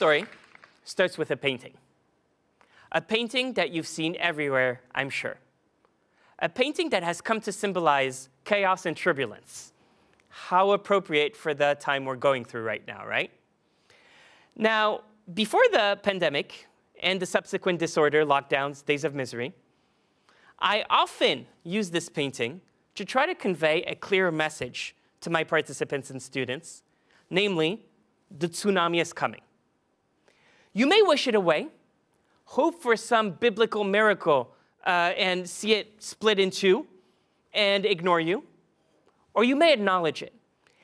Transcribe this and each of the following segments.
story starts with a painting. A painting that you've seen everywhere, I'm sure. A painting that has come to symbolize chaos and turbulence. How appropriate for the time we're going through right now, right? Now, before the pandemic and the subsequent disorder, lockdowns, days of misery, I often use this painting to try to convey a clear message to my participants and students, namely, the tsunami is coming. You may wish it away, hope for some biblical miracle and see it split in two and ignore you, or you may acknowledge it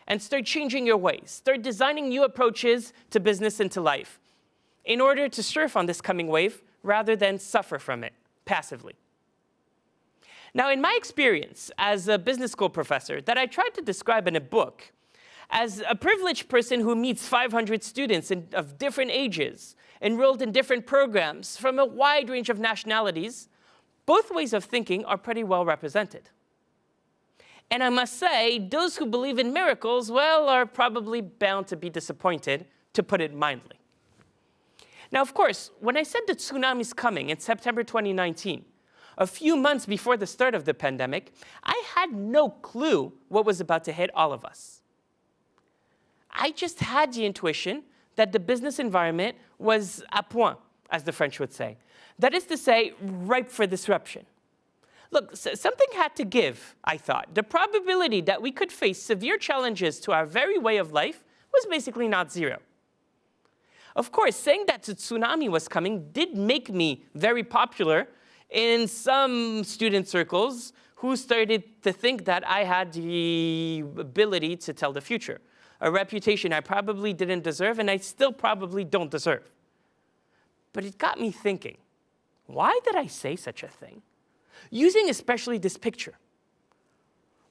and start changing your ways, start designing new approaches to business and to life in order to surf on this coming wave rather than suffer from it passively. Now, in my experience as a business school professor that I tried to describe in a book, as a privileged person who meets 500 students of different ages, enrolled in different programs from a wide range of nationalities, both ways of thinking are pretty well represented. And I must say, those who believe in miracles, well, are probably bound to be disappointed, to put it mildly. Now, of course, when I said the tsunami's coming in September 2019, a few months before the start of the pandemic, I had no clue what was about to hit all of us. I just had the intuition that the business environment was à point, as the French would say. That is to say, ripe for disruption. Look, something had to give, I thought. The probability that we could face severe challenges to our very way of life was basically not zero. Of course, saying that the tsunami was coming did make me very popular in some student circles who started to think that I had the ability to tell the future, a reputation I probably didn't deserve and I still probably don't deserve. But it got me thinking, why did I say such a thing? Using especially this picture.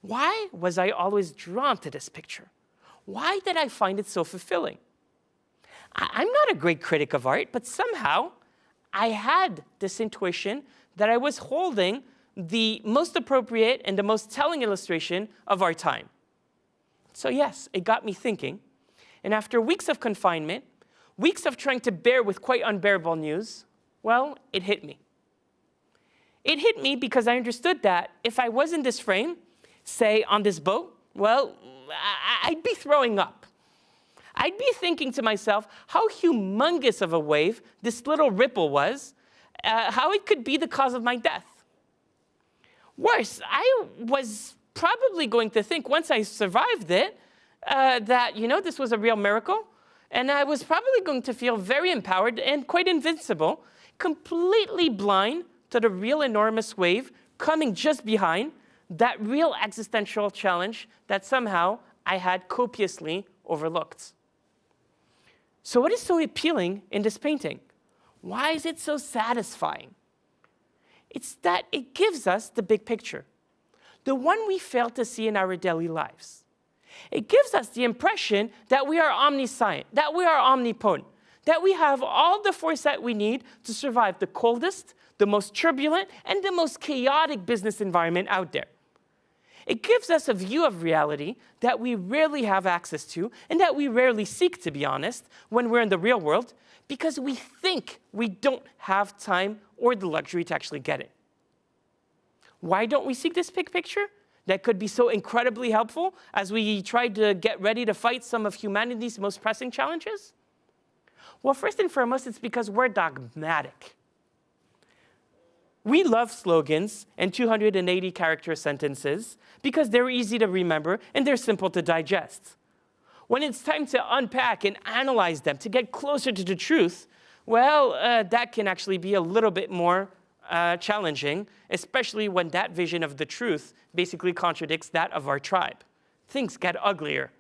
Why was I always drawn to this picture? Why did I find it so fulfilling? I'm not a great critic of art, but somehow I had this intuition that I was holding the most appropriate and the most telling illustration of our time. So yes, it got me thinking. And after weeks of confinement, weeks of trying to bear with quite unbearable news, well, it hit me. It hit me because I understood that if I was in this frame, say on this boat, well, I'd be throwing up. I'd be thinking to myself how humongous of a wave this little ripple was, how it could be the cause of my death. Worse, I was probably going to think once I survived it, that, this was a real miracle, and I was probably going to feel very empowered and quite invincible, completely blind to the real enormous wave coming just behind, that real existential challenge that somehow I had copiously overlooked. So what is so appealing in this painting? Why is it so satisfying? It's that it gives us the big picture, the one we fail to see in our daily lives. It gives us the impression that we are omniscient, that we are omnipotent, that we have all the foresight we need to survive the coldest, the most turbulent, and the most chaotic business environment out there. It gives us a view of reality that we rarely have access to and that we rarely seek, to be honest, when we're in the real world, because we think we don't have time or the luxury to actually get it. Why don't we seek this big picture that could be so incredibly helpful as we try to get ready to fight some of humanity's most pressing challenges? Well, first and foremost, it's because we're dogmatic. We love slogans and 280-character sentences because they're easy to remember and they're simple to digest. When it's time to unpack and analyze them to get closer to the truth, well, that can actually be a little bit more challenging, especially when that vision of the truth basically contradicts that of our tribe. Things get uglier.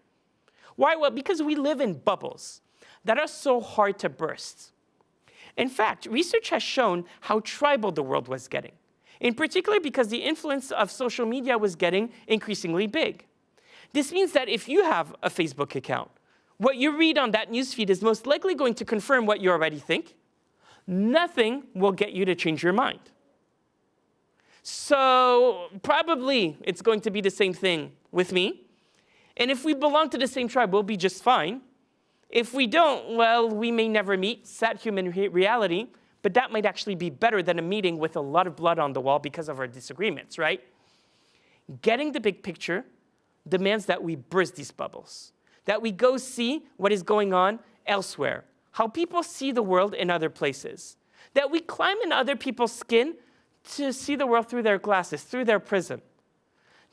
Why? Well, because we live in bubbles that are so hard to burst. In fact, research has shown how tribal the world was getting, in particular because the influence of social media was getting increasingly big. This means that if you have a Facebook account, what you read on that newsfeed is most likely going to confirm what you already think. Nothing will get you to change your mind. So probably it's going to be the same thing with me. And if we belong to the same tribe, we'll be just fine. If we don't, well, we may never meet, sad human reality, but that might actually be better than a meeting with a lot of blood on the wall because of our disagreements, right? Getting the big picture demands that we burst these bubbles, that we go see what is going on elsewhere, how people see the world in other places, that we climb in other people's skin to see the world through their glasses, through their prism.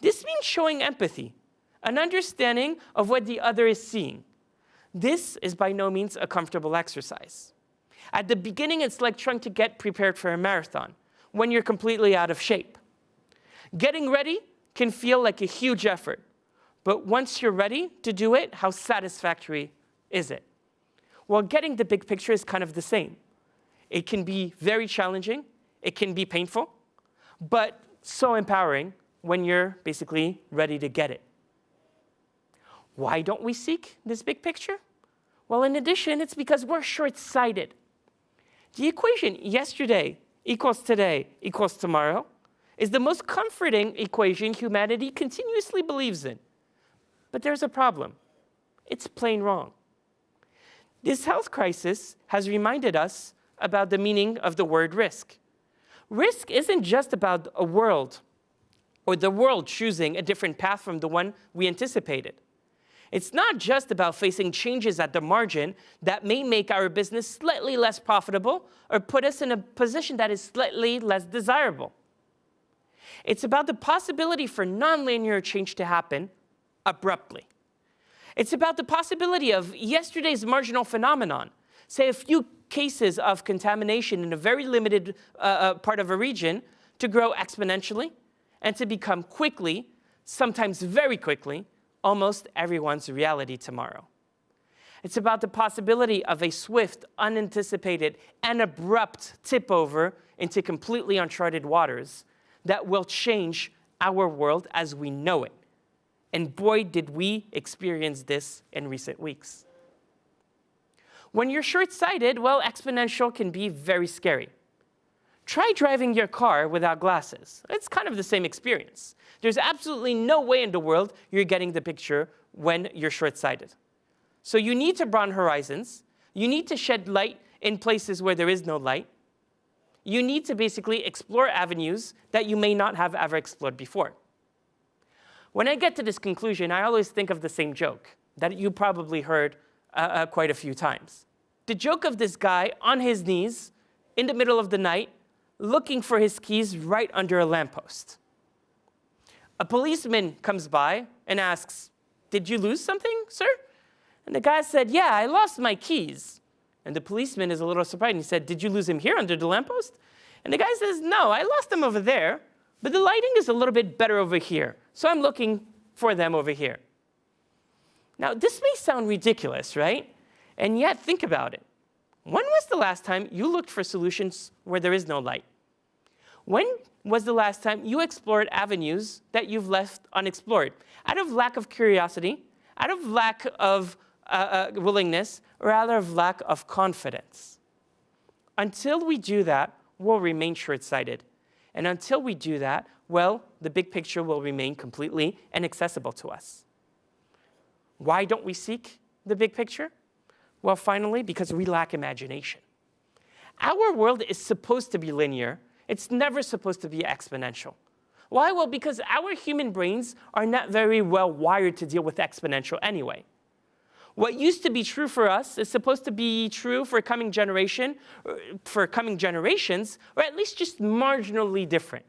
This means showing empathy, an understanding of what the other is seeing. This is by no means a comfortable exercise. At the beginning, it's like trying to get prepared for a marathon when you're completely out of shape. Getting ready can feel like a huge effort, but once you're ready to do it, how satisfactory is it? Well, getting the big picture is kind of the same. It can be very challenging, it can be painful, but so empowering when you're basically ready to get it. Why don't we seek this big picture? Well, in addition, it's because we're short-sighted. The equation yesterday equals today equals tomorrow is the most comforting equation humanity continuously believes in. But there's a problem. It's plain wrong. This health crisis has reminded us about the meaning of the word risk. Risk isn't just about a world or the world choosing a different path from the one we anticipated. It's not just about facing changes at the margin that may make our business slightly less profitable or put us in a position that is slightly less desirable. It's about the possibility for nonlinear change to happen abruptly. It's about the possibility of yesterday's marginal phenomenon, say a few cases of contamination in a very limited part of a region, to grow exponentially and to become quickly, sometimes very quickly, almost everyone's reality tomorrow. It's about the possibility of a swift, unanticipated, and abrupt tip over into completely uncharted waters that will change our world as we know it. And boy, did we experience this in recent weeks. When you're short-sighted, well, exponential can be very scary. Try driving your car without glasses. It's kind of the same experience. There's absolutely no way in the world you're getting the picture when you're short-sighted. So you need to broaden horizons. You need to shed light in places where there is no light. You need to basically explore avenues that you may not have ever explored before. When I get to this conclusion, I always think of the same joke that you probably heard quite a few times. The joke of this guy on his knees in the middle of the night, looking for his keys right under a lamppost. A policeman comes by and asks, "Did you lose something, sir?" And the guy said, "Yeah, I lost my keys." And the policeman is a little surprised, and he said, "Did you lose him here under the lamppost?" And the guy says, "No, I lost them over there, but the lighting is a little bit better over here, so I'm looking for them over here." Now, this may sound ridiculous, right? And yet, think about it. When was the last time you looked for solutions where there is no light? When was the last time you explored avenues that you've left unexplored? Out of lack of curiosity, out of lack of willingness, or out of lack of confidence. Until we do that, we'll remain short-sighted. And until we do that, well, the big picture will remain completely inaccessible to us. Why don't we seek the big picture? Well, finally, because we lack imagination. Our world is supposed to be linear. It's never supposed to be exponential. Why? Well, because our human brains are not very well wired to deal with exponential anyway. What used to be true for us is supposed to be true for coming generations, or at least just marginally different.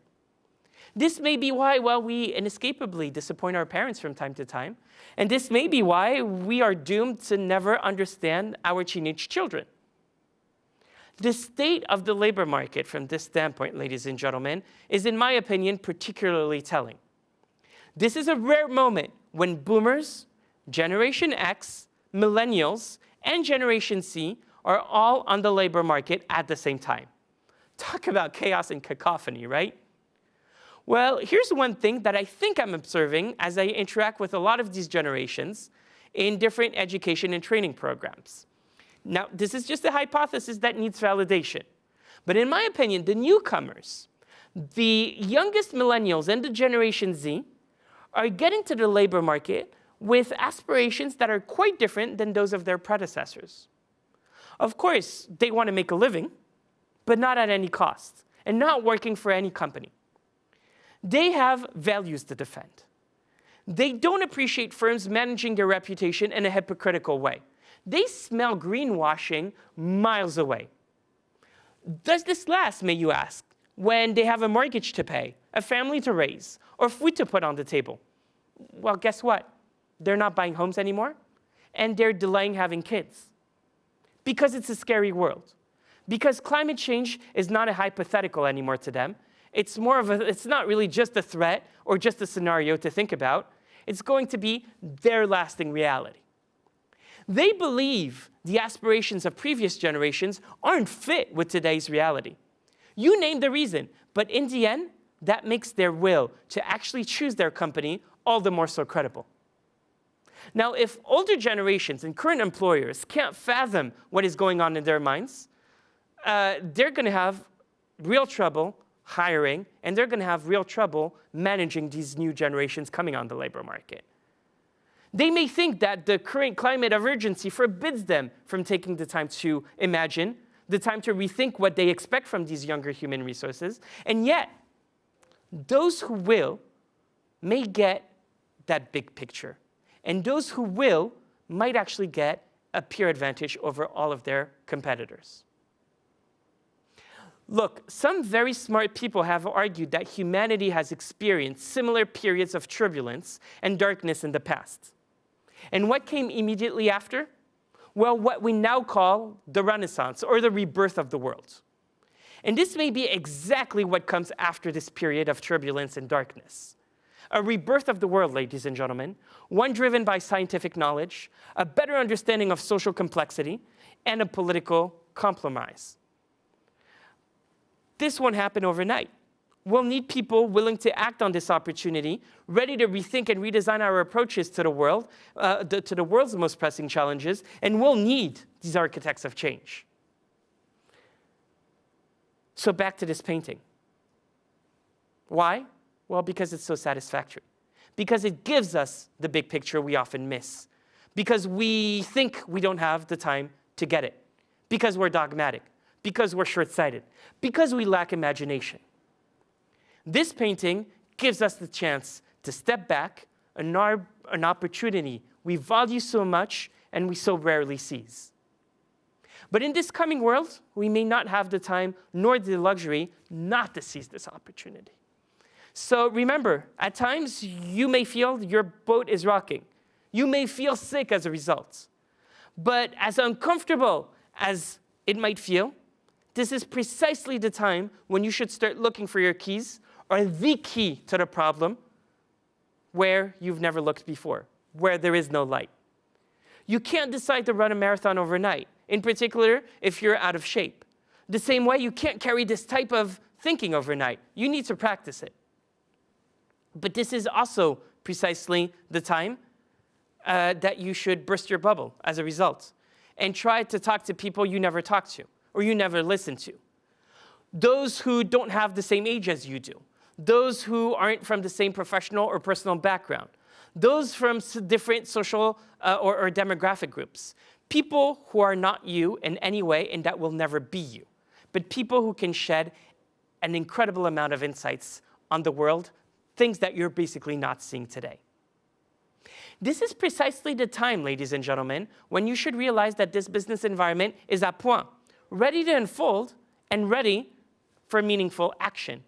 This may be why, well, we inescapably disappoint our parents from time to time. And this may be why we are doomed to never understand our teenage children. The state of the labor market from this standpoint, ladies and gentlemen, is, in my opinion, particularly telling. This is a rare moment when boomers, Generation X, millennials, and Generation Z are all on the labor market at the same time. Talk about chaos and cacophony, right? Well, here's one thing that I think I'm observing as I interact with a lot of these generations in different education and training programs. Now, this is just a hypothesis that needs validation. But in my opinion, the newcomers, the youngest millennials and the Generation Z, are getting to the labor market with aspirations that are quite different than those of their predecessors. Of course, they want to make a living, but not at any cost, and not working for any company. They have values to defend. They don't appreciate firms managing their reputation in a hypocritical way. They smell greenwashing miles away. Does this last, may you ask, when they have a mortgage to pay, a family to raise, or food to put on the table? Well, guess what? They're not buying homes anymore, and they're delaying having kids. Because it's a scary world. Because climate change is not a hypothetical anymore to them. It's not really just a threat or just a scenario to think about. It's going to be their lasting reality. They believe the aspirations of previous generations aren't fit with today's reality. You name the reason, but in the end, that makes their will to actually choose their company all the more so credible. Now, if older generations and current employers can't fathom what is going on in their minds, they're going to have real trouble hiring, and they're going to have real trouble managing these new generations coming on the labor market. They may think that the current climate of urgency forbids them from taking the time to imagine, the time to rethink what they expect from these younger human resources, and yet, those who will may get that big picture. And those who will might actually get a peer advantage over all of their competitors. Look, some very smart people have argued that humanity has experienced similar periods of turbulence and darkness in the past. And what came immediately after? Well, what we now call the Renaissance, or the rebirth of the world. And this may be exactly what comes after this period of turbulence and darkness. A rebirth of the world, ladies and gentlemen, one driven by scientific knowledge, a better understanding of social complexity, and a political compromise. This won't happen overnight. We'll need people willing to act on this opportunity, ready to rethink and redesign our approaches to the world, to the world's most pressing challenges, and we'll need these architects of change. So back to this painting. Why? Well, because it's so satisfactory. Because it gives us the big picture we often miss. Because we think we don't have the time to get it. Because we're dogmatic. Because we're short-sighted. Because we lack imagination. This painting gives us the chance to step back, an opportunity we value so much and we so rarely seize. But in this coming world, we may not have the time nor the luxury not to seize this opportunity. So remember, at times you may feel your boat is rocking. You may feel sick as a result. But as uncomfortable as it might feel, this is precisely the time when you should start looking for your keys, or the key to the problem, where you've never looked before, where there is no light. You can't decide to run a marathon overnight, in particular if you're out of shape. The same way you can't carry this type of thinking overnight. You need to practice it. But this is also precisely the time that you should burst your bubble as a result and try to talk to people you never talk to or you never listen to. Those who don't have the same age as you do. Those who aren't from the same professional or personal background. Those from different social or demographic groups. People who are not you in any way and that will never be you. But people who can shed an incredible amount of insights on the world, things that you're basically not seeing today. This is precisely the time, ladies and gentlemen, when you should realize that this business environment is à point, ready to unfold and ready for meaningful action,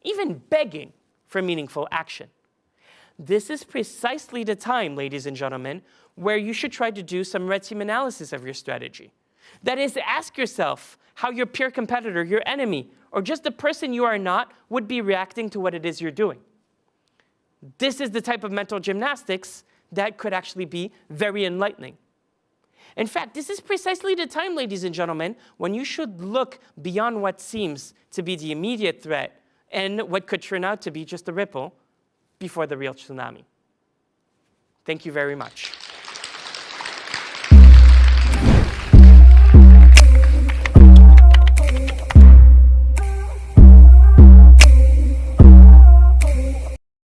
even begging for meaningful action. This is precisely the time, ladies and gentlemen, where you should try to do some red team analysis of your strategy. That is, ask yourself how your peer competitor, your enemy, or just the person you are not would be reacting to what it is you're doing. This is the type of mental gymnastics that could actually be very enlightening. In fact, this is precisely the time, ladies and gentlemen, when you should look beyond what seems to be the immediate threat and what could turn out to be just a ripple before the real tsunami. Thank you very much.